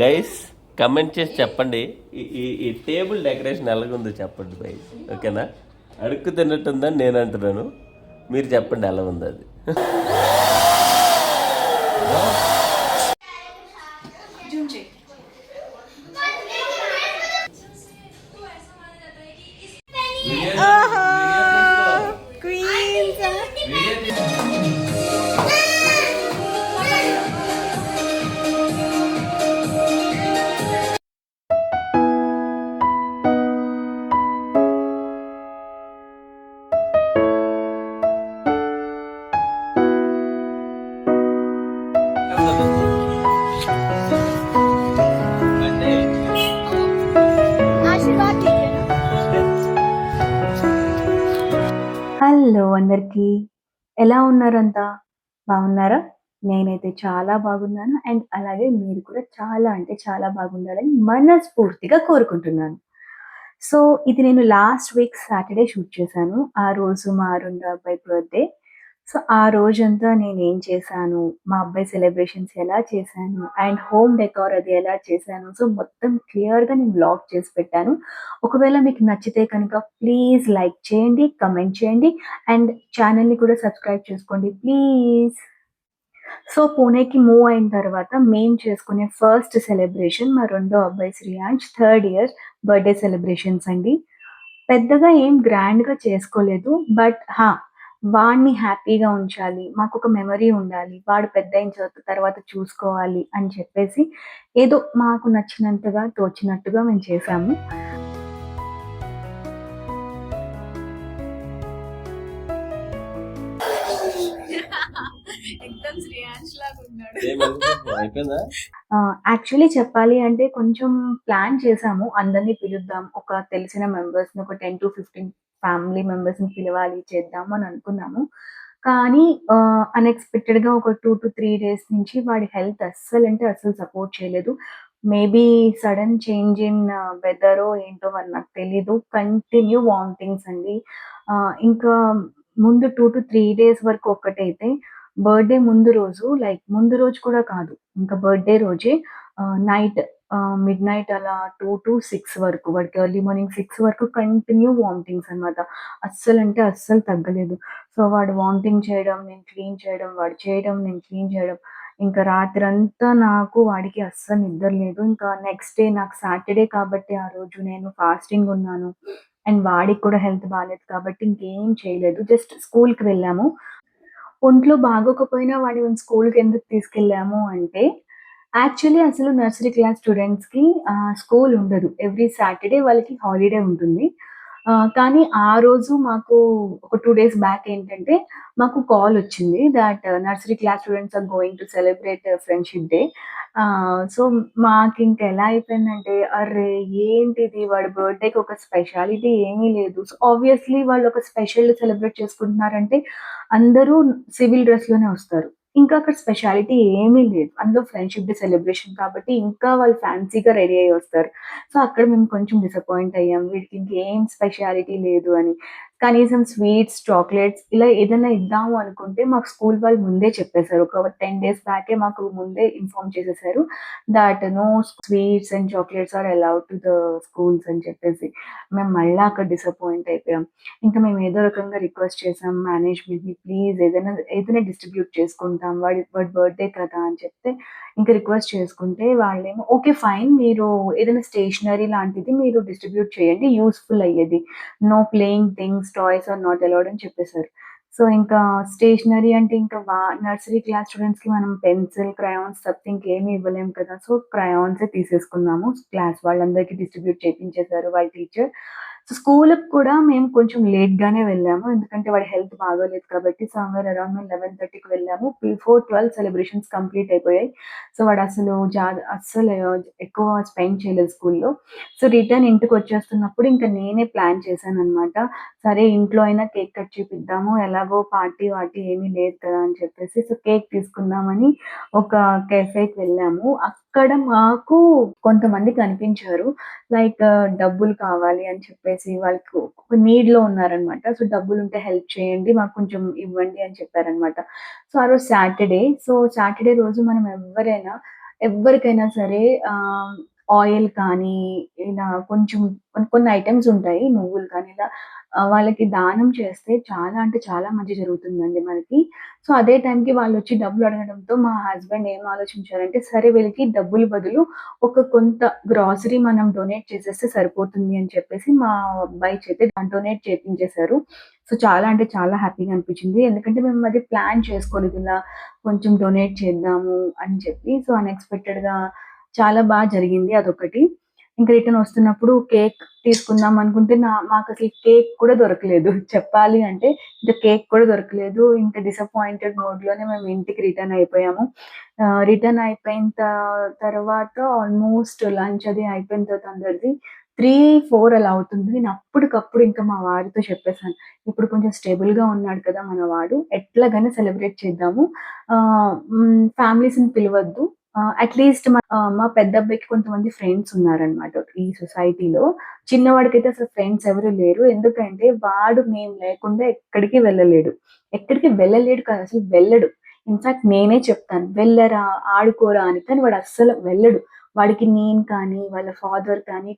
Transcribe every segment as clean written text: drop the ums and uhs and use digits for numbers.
Guys comment చేసి చెప్పండి ఈ టేబుల్ డెకరేషన్ ఎలాగుందో చెప్పండి గైస్. ఓకేనా? అడుక్కు తిన్నట్టుందని నేను అంటున్నాను, మీరు చెప్పండి ఎలా ఉంది అది. హలో అందరికీ, ఎలా ఉన్నారంతా? బాగున్నారా? నేనైతే చాలా బాగున్నాను. అండ్ అలాగే మీరు కూడా చాలా అంటే చాలా బాగుండాలని మనస్ఫూర్తిగా కోరుకుంటున్నాను. సో, ఇది నేను లాస్ట్ వీక్ సాటర్‌డే షూట్ చేశాను. ఆ రోజు మా రెండో అబ్బాయి బర్త్‌డే. సో, ఆ రోజంతా నేనేం చేశాను, మా అబ్బాయి సెలబ్రేషన్స్ ఎలా చేశాను, అండ్ హోమ్ డెకార్ అది ఎలా చేశాను. సో, మొత్తం క్లియర్‌గా నేను వ్లాగ్ చేసి పెట్టాను. ఒకవేళ మీకు నచ్చితే కనుక ప్లీజ్ లైక్ చేయండి, కామెంట్ చేయండి అండ్ ఛానెల్‌ని కూడా సబ్స్క్రైబ్ చేసుకోండి ప్లీజ్. సో, పూణేకి మూవ్ అయిన తర్వాత మేము చేసుకునే ఫస్ట్ సెలబ్రేషన్ మా రెండో అబ్బాయి Shreyansh third year birthday celebrations అండి. పెద్దగా ఏం గ్రాండ్‌గా చేసుకోలేదు. బట్ వాడిని హ్యాపీగా ఉంచాలి. మాకొక మెమరీ ఉండాలి. వాడు పెద్దయిన తర్వాత చూసుకోవాలి అని చెప్పేసి ఏదో మాకు నచ్చినంతగా, తోచినట్టుగా మేము చేశాము. యాక్చువల్లీ చెప్పాలి అంటే కొంచెం ప్లాన్ చేసాము. అందరిని పిలుద్దాం. ఒక తెలిసిన మెంబర్స్‌ని ఒక 10-15 ఫ్యామిలీ మెంబర్స్‌ని పిలవాలి, చేద్దాం అని అనుకున్నాము. కానీ అన్‌ఎక్స్‌పెక్టెడ్‌గా ఒక 2-3 డేస్ నుంచి వాడి హెల్త్ అస్సలంటే అస్సలు సపోర్ట్ చేయలేదు. మేబీ సడెన్ చేంజ్ ఇన్ వెదరో ఏంటో మరి నాకు తెలీదు. కంటిన్యూ వామిటింగ్స్ అండి. ఇంకా ముందు 2-3 డేస్ వరకు ఒక్కటైతే బర్త్‌డే ముందు రోజు కూడా కాదు. ఇంకా బర్త్‌డే రోజే నైట్ మిడ్‌నైట్ అలా 2-6 వరకు వాడికి ఎర్లీ మార్నింగ్ 6 వరకు కంటిన్యూ వామిటింగ్స్ అనమాట. అస్సలంటే అస్సలు తగ్గలేదు. సో, వాడు వామిటింగ్ చేయడం, నేను క్లీన్ చేయడం, వాడు చేయడం, నేను క్లీన్ చేయడం. ఇంకా రాత్రంతా నాకు వాడికి అస్సలు నిద్ర లేదు. ఇంకా నెక్స్ట్ డే నాకు సాటర్‌డే కాబట్టి ఆ రోజు నేను ఫాస్టింగ్ ఉన్నాను. అండ్ వాడికి కూడా హెల్త్ బాలేదు కాబట్టి ఇంకేం చేయలేదు. జస్ట్ స్కూల్‌కి వెళ్ళాము. ఒంట్లో బాగోకపోయినా వాడిని మేము స్కూల్‌కెందుకు తీసుకెళ్ళాము అంటే, యాక్చువల్లీ అసలు నర్సరీ క్లాస్ స్టూడెంట్స్‌కి స్కూల్ ఉండదు. ఎవ్రీ సాటర్‌డే వాళ్ళకి హాలిడే ఉంటుంది. కానీ ఆ రోజు మాకు ఒక 2 డేస్ బ్యాక్ ఏంటంటే, మాకు కాలొచ్చింది thought nursery class students are going to celebrate friendship day. So, మాకింక ఎలా అయిపోయిందంటే, అర్రే! ఏంటిది వాడి బర్త్‌డేకి ఒక స్పెషాలిటీ ఏమీ లేదు. సో, ఆబ్వియస్‌లీ వాళ్ళు ఒక స్పెషల్ సెలబ్రేట్ చేసుకుంటున్నారంటే, అందరూ సివిల్ డ్రెస్‌లోనే వస్తారు. ఇంకా అక్కడ స్పెషాలిటీ ఏమీ లేదు. అందులో ఫ్రెండ్‌షిప్ డే సెలబ్రేషన్ కాబట్టి ఇంకా వాళ్ళు ఫ్యాన్సీ‌గా రెడీ అయ్యి వస్తారు. సో, అక్కడ మేము కొంచెం డిసప్పాయింట్ అయ్యాం. వీడికి ఇంకేం స్పెషాలిటీ లేదు అని. కనీసం స్వీట్స్, చాక్లేట్స్ ఇలా ఏదైనా ఇద్దాము అనుకుంటే మాకు స్కూల్ వాళ్ళు ముందే చెప్పేసారు. ఒక 10 డేస్ బ్యాకే మాకు ముందే ఇన్ఫార్మ్ చేసేసారు that no sweets and chocolates are allowed to the schools అని చెప్పేసి. మేము మళ్ళా అక్కడ డిసప్పాయింట్ అయిపోయాం. ఇంకా మేము ఏదో రకంగా రిక్వెస్ట్ చేసాం మేనేజ్మెంట్‌ని ప్లీజ్ ఏదైనా డిస్ట్రిబ్యూట్ చేసుకుంటాం. వాడి బర్త్‌డే కదా అని చెప్తే ఇంకా రిక్వెస్ట్ చేసుకుంటే వాళ్ళేమో ఓకే ఫైన్ మీరు ఏదైనా స్టేషనరీ లాంటిది మీరు డిస్ట్రిబ్యూట్ చేయండి యూజ్‌ఫుల్ అయ్యేది. No playing things, toys are not allowed అని చెప్పేసారు. సో, ఇంకా స్టేషనరీ అంటే ఇంకా నర్సరీ క్లాస్ స్టూడెంట్స్‌కి మనం పెన్సిల్, క్రయాన్స్ తప్పితే ఇంకేమి ఇవ్వలేం కదా! సో, క్రయాన్సే తీసేసుకున్నాము. క్లాస్ వాళ్ళందరికీ డిస్ట్రిబ్యూట్ చేపించేసారు వాళ్ళ టీచర్. సో, స్కూలుకి కూడా మేము కొంచెం లేట్‌గానే వెళ్ళాము. ఎందుకంటే వాడి హెల్త్ బాగోలేదు కాబట్టి సమ్‌వేర్ అరౌండ్ మేము 11:30కి వెళ్ళాము. బిఫోర్ 12 సెలబ్రేషన్స్ కంప్లీట్ అయిపోయాయి. సో, వాడసలు అస్సలు ఎక్కువ స్పెండ్ చేయలేదు స్కూల్‌లో. సో, రిటర్న్ ఇంటికొచ్చేస్తున్నప్పుడు ఇంక నేనే ప్లాన్ చేశాననమాట. సరే ఇంట్లో అయినా కేక్ కట్ చేపిద్దాము. ఎలాగో పార్టీ వార్టీ ఏమీ లేదు కదా! అని చెప్పేసి సో, కేక్ తీసుకుందామని ఒక కేఫేకి వెళ్ళాము. అక్కడ మాకు కొంతమంది కనిపించారు. లైక్ డబ్బులు కావాలి అని చెప్పేసి వాళ్ళకి ఒక నీడ్‌లో ఉన్నారనమాట. సో, డబ్బులుంటే హెల్ప్ చేయండి. మాకు కొంచెం ఇవ్వండి అని చెప్పారనమాట. సో, ఆ రోజు సాటర్‌డే. సో, సాటర్‌డే రోజు మనం ఎవ్వరైనా ఎవ్వరికైనా సరే ఆయిల్ కానీ, ఇలా కొంచెం కొన్ని కొన్ని ఐటెమ్స్ ఉంటాయి. నువ్వులు కానీ ఇలా వాళ్ళకి దానం చేస్తే చాలా అంటే చాలా మంచి జరుగుతుందండి మనకి. సో, అదే టైంకి వాళ్ళొచ్చి డబ్బులు అడగడంతో మా హస్బెండ్ ఏం ఆలోచించారంటే, సరే వీళ్ళకి డబ్బులు బదులు ఒక కొంత గ్రాసరీ మనం డొనేట్ చేసేస్తే సరిపోతుంది అని చెప్పేసి మా అబ్బాయి చేత డొనేట్ చేపించేశారు. సో, చాలా అంటే చాలా హ్యాపీగా అనిపించింది. ఎందుకంటే మేము అది ప్లాన్ చేసుకోలేదు. ఇలా కొంచెం డొనేట్ చేద్దాము అని చెప్పి. సో, అన్‌ఎక్స్‌పెక్టెడ్‌గా చాలా జరిగింది అదొకటి. ఇంక రిటర్న్ వస్తున్నప్పుడు కేక్ తీసుకుందాం అనుకుంటే మాకసలు కేక్ కూడా దొరకలేదు. చెప్పాలి అంటే ఇంక కేక్ కూడా దొరకలేదు. ఇంక డిసప్పాయింటెడ్ మోడ్‌లోనే మేము ఇంటికి రిటర్న్ అయిపోయాము. రిటర్న్ అయిపోయిన తర్వాత ఆల్మోస్ట్ లంచ్ అది అయిపోయిన తర్వాత అందరిది 3, 4 అలా అవుతుంది. నేను అప్పటికప్పుడు ఇంకా మా వారితో చెప్పేసాను. ఇప్పుడు కొంచెం స్టేబుల్‌గా ఉన్నాడు కదా! మన వాడు. ఎట్లాగైనా సెలబ్రేట్ చేద్దాము. ఫ్యామిలీస్‌ని పిలవద్దు. అట్‌లీస్ట్ మా పెద్దబ్బాయికి కొంతమంది ఫ్రెండ్స్ ఉన్నారనమాట ఈ సొసైటీలో. చిన్నవాడికైతే అసలు ఫ్రెండ్స్ ఎవరు లేరు. ఎందుకంటే వాడు మేము లేకుండా ఎక్కడికి వెళ్ళలేడు. ఎక్కడికి వెళ్ళలేడు కాదు అసలు వెళ్ళడు. ఇన్‌ఫాక్ట్ నేనే చెప్తాను. వెళ్ళరా, ఆడుకోరా అని. కానీ వాడు అస్సలు వెళ్ళడు. వాడికి నేను కానీ, వాళ్ళ ఫాదర్ కానీ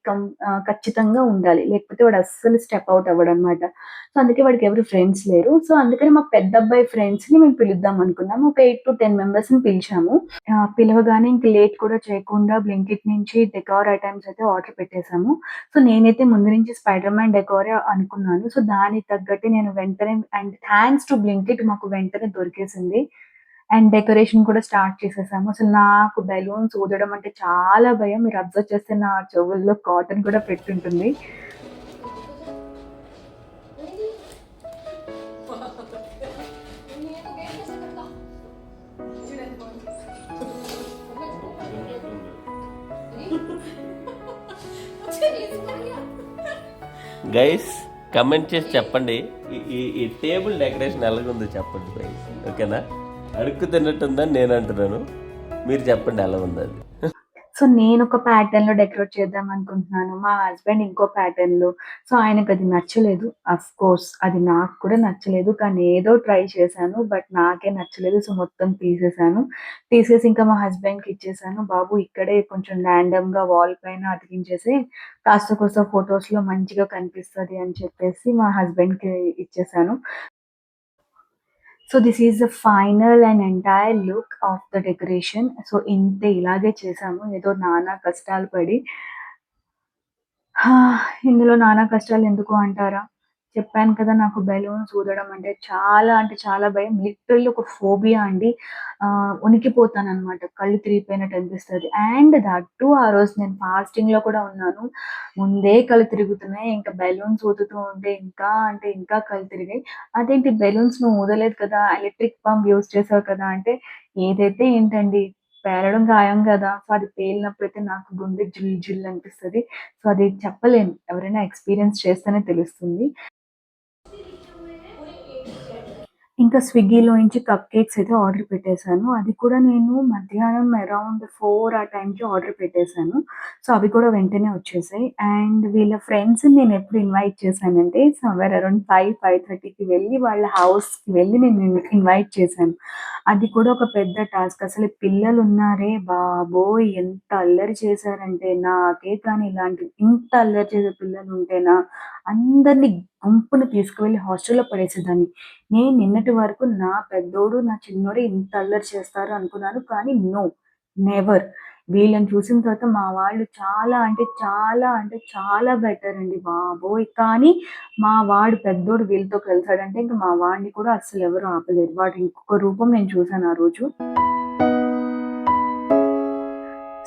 ఖచ్చితంగా ఉండాలి. లేకపోతే వాడు అస్సలు స్టెప్ ఔట్ అవ్వడనమాట. సో, అందుకే వాడికి ఎవరు ఫ్రెండ్స్ లేరు. సో, అందుకని మా పెద్దబ్బాయి ఫ్రెండ్స్‌ని మేము పిలుద్దాం అనుకున్నాము. ఒక 8-10 మెంబర్స్‌ని పిలిచాము. పిలవగానే ఇంక లేట్ కూడా చేయకుండా బ్లింకిట్ నుంచి డెకార్ ఐటెమ్స్ అయితే ఆర్డర్ పెట్టేసాము. సో, నేనైతే ముందు నుంచి స్పైడర్ మ్యాన్ డెకారే అనుకున్నాను. సో, దానికి తగ్గట్టే నేను వెంటనే అండ్ థాంక్స్ టు బ్లింకిట్ మాకు వెంటనే దొరికేసింది. అండ్ డెకరేషన్ కూడా స్టార్ట్ చేసేసాము. అసలు నాకు బెలూన్స్ ఊదడం అంటే చాలా భయం. మీరు అబ్జర్వ్ చేస్తే నా చెవుల్లో కాటన్ కూడా పెట్టుంటుంది. గైస్ కమెంట్ చేసి చెప్పండి ఈ టేబుల్ డెకరేషన్ ఎలాగుందో చెప్పండి గైస్. ఓకేనా? అడుక్కు తిన్నట్టుందని నేను అంటున్నాను. మీరు చెప్పండి ఎలా ఉంది అది. సో, నేనొక ప్యాటర్న్‌లో డెకరేట్ చేద్దాం అనుకుంటున్నాను. మా హస్బెండ్ ఇంకో ప్యాటర్న్‌లో. సో, ఆయనకది నచ్చలేదు. అఫ్‌కోర్స్ అది నాకు కూడా నచ్చలేదు. కానీ ఏదో ట్రై చేశాను. బట్ నాకే నచ్చలేదు. సో, మొత్తం తీసేసాను. తీసేసి ఇంకా మా హస్బెండ్‌కి ఇచ్చేసాను. బాబు ఇక్కడే కొంచెం ర్యాండమ్‌గా వాల్ పైన అతికించేసేయి. కాస్త కూస్త ఫోటోస్‌లో మంచిగా కనిపిస్తది అని చెప్పేసి మా హస్బెండ్‌కి ఇచ్చేసాను. So, this is the final and entire look of the decoration. So, ఇంతే ఇలాగే చేశాము. ఏదో నానా కష్టాలు పడి ఇందులో నానా కష్టాలు ఎందుకు అంటారా? చెప్పాను కదా! నాకు బెలూన్స్ ఊదడం అంటే చాలా భయం. లిటరల్లీ ఒక ఫోబియా అండి. వణికిపోతాననమాట. కళ్ళు తిరిగిపోయినట్టు అనిపిస్తది. అండ్ దట్ టూ ఆ రోజు నేను ఫాస్టింగ్‌లో కూడా ఉన్నాను. ముందే కళ్ళు తిరుగుతున్నాయి. ఇంకా బెలూన్స్ ఊదుతూ ఉంటే ఇంకా అంటే ఇంకా కళ్ళు తిరిగాయి. అదేంటి బెలూన్స్ నువ్వు ఊదలేదు కదా! ఎలక్ట్రిక్ పంప్ యూజ్ చేసావు కదా! అంటే ఏదైతే ఏంటండి పేలడం ఖాయం గదా! సో, అది పేలినప్పుడైతే నాకు గుండె జిల్ జిల్ అనిపిస్తది. సో, అది చెప్పలేను. ఎవరైనా ఎక్స్‌పీరియన్స్ చేస్తేనే తెలుస్తుంది. ఇంకా స్విగ్గీలో నుంచి కప్ కేక్స్ అయితే ఆర్డర్ పెట్టేసాను. అది కూడా నేను మధ్యాహ్నం అరౌండ్ 4 ఆ టైంకి ఆర్డర్ పెట్టేసాను. సో, అవి కూడా వెంటనే వచ్చేసాయి. అండ్ వీళ్ళ ఫ్రెండ్స్‌ని నేనెప్పుడు ఇన్వైట్ చేశానంటే సమ్‌వేర్ అరౌండ్ 5, 5:30కి వెళ్ళి వాళ్ళ హౌస్‌కి వెళ్ళి నేను ఇన్వైట్ చేశాను. అది కూడా ఒక పెద్ద టాస్క్. అసలు పిల్లలున్నారే బాబోయ్! ఎంత అల్లరి చేశారంటే నాకే కానీ ఇంత అల్లరి చేసే పిల్లలుంటేనా అందరిని గుంపున తీసుకువెళ్ళి హాస్టల్‌లో పడేసేదాన్ని. నేను నిన్నటి వరకు నా పెద్దోడు, నా చిన్నోడే ఇంత అల్లరి చేస్తారు అనుకున్నాను. కానీ నో! నెవర్. వీళ్ళని చూసిన తర్వాత మా వాళ్ళు చాలా అంటే చాలా అంటే చాలా బెటర్ అండి బాబోయ్! కానీ మా వాడు పెద్దోడు వీళ్ళతో కలిసాడంటే ఇంక మా వాడిని కూడా అస్సలెవరు ఆపలేరు. వాడి ఇంకొక రూపం నేను చూసాను ఆ రోజు.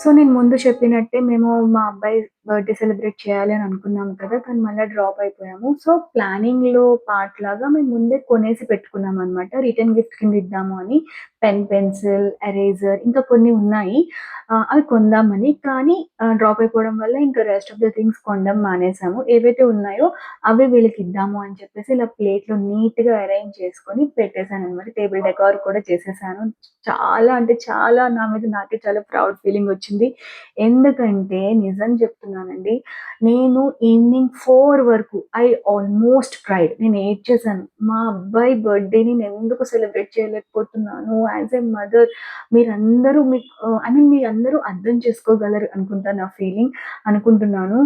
సో, నేను ముందు చెప్పినట్టే మేము మా అబ్బాయి బర్త్‌డే సెలబ్రేట్ చేయాలి అని అనుకున్నాం కదా! కానీ మళ్ళా డ్రాప్ అయిపోయాము. సో, ప్లానింగ్‌లో పార్ట్ లాగా మేము ముందే కొనేసి పెట్టుకున్నామనమాట. రిటర్న్ గిఫ్ట్ కింద ఇద్దాము అని. పెన్, పెన్సిల్, ఎరేజర్ ఇంకా కొన్ని ఉన్నాయి. అవి కొందామని. కానీ డ్రాప్ అయిపోవడం వల్ల ఇంకా రెస్ట్ ఆఫ్ ద థింగ్స్ కొనడం మానేసాము. ఏవైతే ఉన్నాయో అవే వీళ్ళకిద్దాము అని చెప్పేసి ఇలా ప్లేట్‌లో నీట్‌గా అరేంజ్ చేసుకొని పెట్టేసాననమాట. టేబుల్ డెకార్ కూడా చేసేసాను. చాలా అంటే చాలా నా మీద నాకే చాలా ప్రౌడ్ ఫీలింగ్ వచ్చింది. ఎందుకంటే నిజం చెప్తున్నాను. చెప్తున్నానండి. నేను ఈవినింగ్ 4 వరకు ఆల్మోస్ట్ క్రైడ్. నేను ఏడ్చేసాను. మా అబ్బాయి బర్త్‌డేని నేనెందుకు సెలబ్రేట్ చేయలేకపోతున్నాను యాస్ ఎ మదర్. మీరందరూ ఐ మీన్ మీరందరూ అర్థం చేసుకోగలరు అనుకుంటా నా ఫీలింగ్ అనుకుంటున్నాను.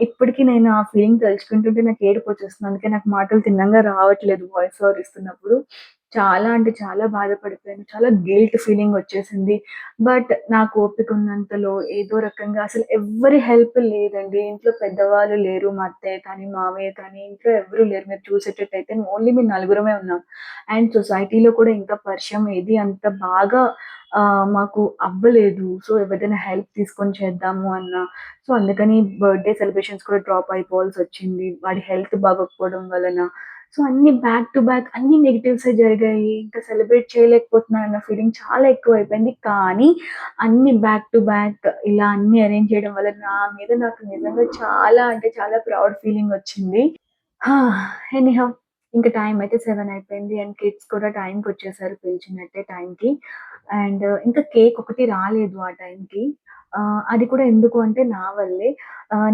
ఇప్పటికి నేను ఆ ఫీలింగ్ తలుచుకుంటుంటే నాకు ఏడుపొచ్చేస్తుంది. అందుకే నాకు మాటలు తిన్నంగా రావట్లేదు వాయిస్ ఓవర్ ఇస్తున్నప్పుడు. చాలా అంటే చాలా బాధపడిపోయాను. చాలా గిల్ట్ ఫీలింగ్ వచ్చేసింది. బట్ నాకు ఓపిక ఉన్నంతలో ఏదో రకంగా అసలు ఎవ్వరి హెల్ప్ లేదండి. ఇంట్లో పెద్దవాళ్ళు లేరు. మా అత్తయ్య కానీ, మామయ్య కానీ ఇంట్లో ఎవ్వరు లేరు. మీరు చూసేటట్టయితే ఓన్లీ మేము నలుగురమే ఉన్నాం. అండ్ సొసైటీలో కూడా ఇంకా పరిచయం ఏది అంత బాగా మాకు అవ్వలేదు. సో, ఎవరిదైనా హెల్ప్ తీసుకొని చేద్దాము అన్నా సో, అందుకని బర్త్‌డే సెలబ్రేషన్స్ కూడా డ్రాప్ అయిపోవాల్సొచ్చింది. వాడి హెల్త్ బాగోకపోవడం వలన. సో, అన్నీ బ్యాక్ టు బ్యాక్ అన్నీ నెగెటివ్సే జరిగాయి. ఇంకా సెలబ్రేట్ చేయలేకపోతున్నానన్న ఫీలింగ్ చాలా ఎక్కువైపోయింది. కానీ అన్నీ బ్యాక్ టు బ్యాక్ ఇలా అన్నీ అరేంజ్ చేయడం వల్ల నా మీద నాకు నిజంగా చాలా అంటే చాలా ప్రౌడ్ ఫీలింగొచ్చింది. ఎనీహౌ ఇంక టైమ్ అయితే 7 అయిపోయింది. అండ్ కిడ్స్ కూడా టైమ్‌కొచ్చేసారు పిలిచినట్టే టైమ్‌కి. అండ్ ఇంకా కేక్ ఒకటి రాలేదు ఆ టైమ్‌కి. అది కూడా ఎందుకు అంటే నా వల్లే.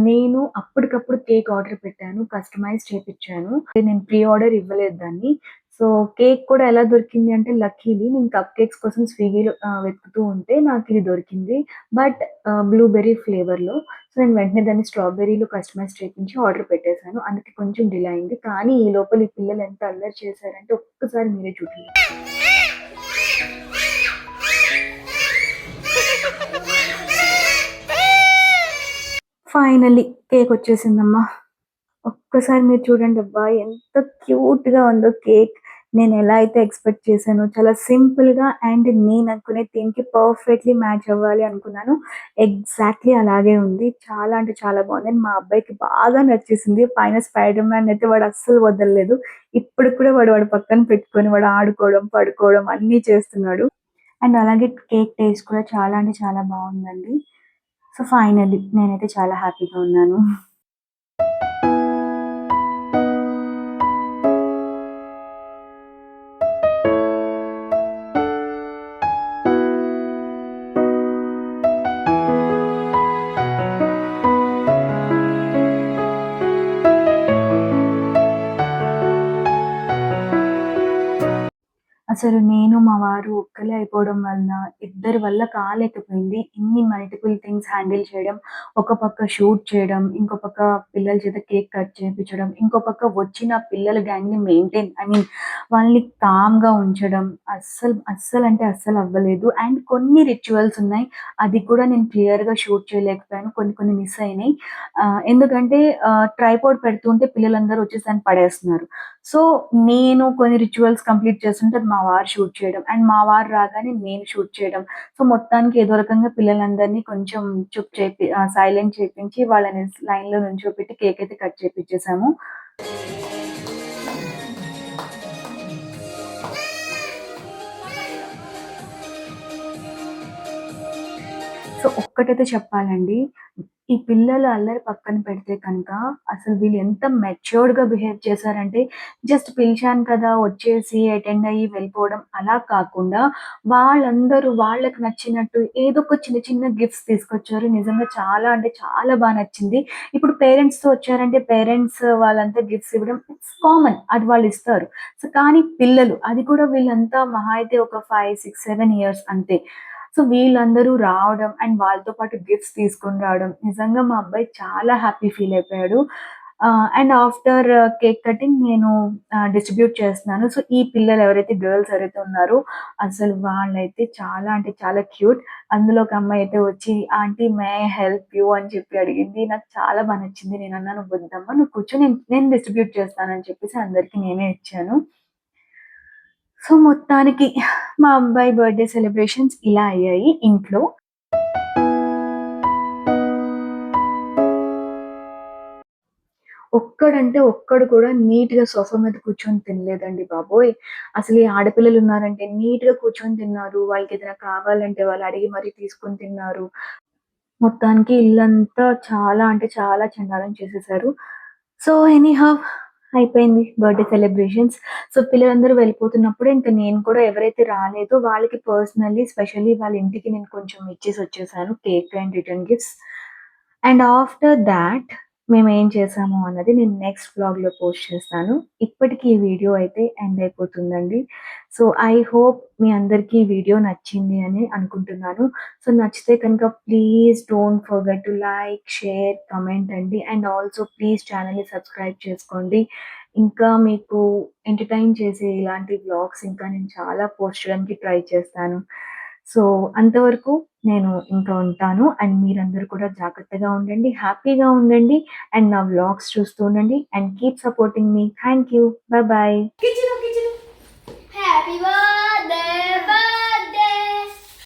నేను అప్పటికప్పుడు కేక్ ఆర్డర్ పెట్టాను. కస్టమైజ్ చేపిచ్చాను. నేను ప్రీ ఆర్డర్ ఇవ్వలేదు దాన్ని. సో, కేక్ కూడా ఎలా దొరికింది అంటే లక్కీలీ నేను కప్ కేక్స్ కోసం స్విగ్గీలో వెతుకుతూ ఉంటే నాకిది దొరికింది. But blueberry ఫ్లేవర్‌లో. సో, నేను వెంటనే దాన్ని స్ట్రాబెర్రీలో కస్టమైజ్ చేపించి ఆర్డర్ పెట్టేసాను. అందుకే కొంచెం డిలే అయింది. కానీ ఈ లోపల ఈ పిల్లలు ఎంత అల్లరి చేశారంటే ఒక్కసారి మీరే చూడండి. ఫైనల్లీ కేకొచ్చేసిందమ్మా. ఒక్కసారి మీరు చూడండి అబ్బా! ఎంత క్యూట్‌గా ఉందో కేక్. నేనెలా అయితే ఎక్స్‌పెక్ట్ చేశానో చాలా సింపుల్‌గా అండ్ నేననుకునే థీమ్‌కి పర్ఫెక్ట్‌లీ మ్యాచ్ అవ్వాలి అనుకున్నాను. ఎగ్జాక్ట్‌లీ అలాగే ఉంది. చాలా అంటే చాలా బావుంది. అండ్ మా అబ్బాయికి బాగా నచ్చేసింది. పైన స్పైడర్ మ్యాన్ అయితే వాడు అస్సలు వదలలేదు. ఇప్పటికి కూడా వాడు పక్కన పెట్టుకొని వాడు ఆడుకోవడం, పడుకోవడం అన్నీ చేస్తున్నాడు. అండ్ అలాగే కేక్ టేస్ట్ కూడా చాలా అంటే చాలా బావుందండి. సో, ఫైనల్లీ నేనైతే చాలా హ్యాపీగా ఉన్నాను. అసలు నేను, మా వారు ఒక్కళ్ళే అయిపోవడం వలన, ఇద్దరి వల్ల కాలేకపోయింది. ఇన్ని మల్టిపుల్ థింగ్స్ హ్యాండిల్ చేయడం. ఒక పక్క షూట్ చేయడం, ఇంకో పక్క పిల్లల చేత కేక్ కట్ చేపించడం, ఇంకో పక్క వచ్చిన పిల్లల గ్యాంగ్‌ని వాళ్ళని కామ్‌గా ఉంచడం. అస్సలంటే అస్సలు అవ్వలేదు. అండ్ కొన్ని రిచువల్స్ ఉన్నాయి. అది కూడా నేను క్లియర్‌గా షూట్ చేయలేకపోయాను. కొన్ని కొన్ని మిస్ అయినాయి. ఎందుకంటే ట్రైపాడ్ పెడుతుంటే పిల్లలందరూ వచ్చేసి దాన్ని పడేస్తున్నారు. సో, నేను కొన్ని రిచువల్స్ కంప్లీట్ చేస్తుంటే అది మా వారు షూట్ చేయడం. అండ్ మా వారు రాగానే నేను షూట్ చేయడం. సో, మొత్తానికి ఏదో రకంగా పిల్లలందరినీ కొంచెం సైలెంట్ చేపించి వాళ్ళని లైన్‌లో నుంచోపెట్టి కేక్ అయితే కట్ చేపిచ్చేసాము. సో, ఒక్కటైతే చెప్పాలండి. ఈ పిల్లల అల్లరి పక్కన పెడితే కనుక, అసలు వీళ్ళు ఎంత మెచ్యూర్డ్‌గా బిహేవ్ చేశారంటే, జస్ట్ పిలిచాను కదా! వచ్చేసి అటెండ్ అయ్యి వెళ్ళిపోవడం అలా కాకుండా, వాళ్ళందరూ వాళ్ళకి నచ్చినట్టు ఏదో ఒక చిన్న చిన్న గిఫ్ట్స్ తీసుకొచ్చారు. నిజంగా చాలా అంటే చాలా నచ్చింది. ఇప్పుడు పేరెంట్స్‌తో వచ్చారంటే పేరెంట్స్ వాళ్ళంతా గిఫ్ట్స్ ఇవ్వడం ఇట్స్ కామన్. అది వాళ్ళిస్తారు. సో, కానీ పిల్లలు అది కూడా వీళ్ళంతా మహా అయితే ఒక 5, 6, 7 ఇయర్స్ అంతే. సో, వీళ్ళందరూ రావడం అండ్ వాళ్ళతో పాటు గిఫ్ట్స్ తీసుకొని రావడం. నిజంగా మా అబ్బాయి చాలా హ్యాపీ ఫీల్ అయిపోయాడు. అండ్ ఆఫ్టర్ కేక్ కటింగ్ నేను డిస్ట్రిబ్యూట్ చేస్తున్నాను. సో, ఈ పిల్లలు ఎవరైతే గర్ల్స్ ఎవరైతే ఉన్నారో అసలు వాళ్ళైతే చాలా అంటే చాలా క్యూట్. అందులో ఒక అమ్మాయి అయితే వచ్చి aunty may I help you అని చెప్పి అడిగింది. నాకు చాలా నచ్చింది. నేనన్నాను వద్దమ్మా నువ్వు కూర్చో నేను డిస్ట్రిబ్యూట్ చేస్తానని చెప్పేసి అందరికి నేనే ఇచ్చాను. సో, మొత్తానికి మా అబ్బాయి బర్త్‌డే సెలబ్రేషన్స్ ఇలా అయ్యాయి ఇంట్లో. ఒక్కడు కూడా నీట్‌గా సోఫా మీద కూర్చొని తినలేదండి బాబోయ్! అసలు ఈ ఆడపిల్లలున్నారంటే నీట్‌గా కూర్చొని తిన్నారు. వాళ్ళకేదైనా కావాలంటే వాళ్ళు అడిగి మరీ తీసుకొని తిన్నారు. మొత్తానికి ఇల్లంతా చాలా అంటే చాలా చెండాలం చేసేసారు. సో, ఎనీహౌ అయిపోయింది బర్త్‌డే సెలబ్రేషన్స్. సో, పిల్లలందరూ వెళ్ళిపోతున్నప్పుడు ఇంక నేను కూడా ఎవరైతే రాలేదో వాళ్ళకి పర్సనల్లీ, స్పెషల్లీ వాళ్ళ ఇంటికి నేను కొంచెం ఇచ్చేసొచ్చేసాను cake and return gifts. And after that మేమేం చేసాము అన్నది నేను నెక్స్ట్ వ్లాగ్‌లో పోస్ట్ చేస్తాను. ఇప్పటికి ఈ వీడియో అయితే ఎండ్ అయిపోతుందండి. సో, ఐ హోప్ మీ అందరికీ ఈ వీడియో నచ్చింది అని అనుకుంటున్నాను. సో, నచ్చితే కనుక please don't forget to like, share, comment అండి. అండ్ ఆల్సో ప్లీజ్ ఛానెల్‌ని సబ్స్క్రైబ్ చేసుకోండి. ఇంకా మీకు ఎంటర్‌టైన్ చేసే ఇలాంటి వ్లాగ్స్ ఇంకా నేను చాలా పోస్ట్ చేయడానికి ట్రై చేస్తాను. సో, అంతవరకు నేను ఇంకా ఉంటాను. అండ్ మీరందరూ కూడా జాగ్రత్తగా ఉండండి, హ్యాపీగా ఉండండి. అండ్ నా వ్లాగ్స్ చూస్తూ ఉండండి. And keep supporting me. Thank you. Bye bye. కిచెను కిచెను హ్యాపీ బర్త్డే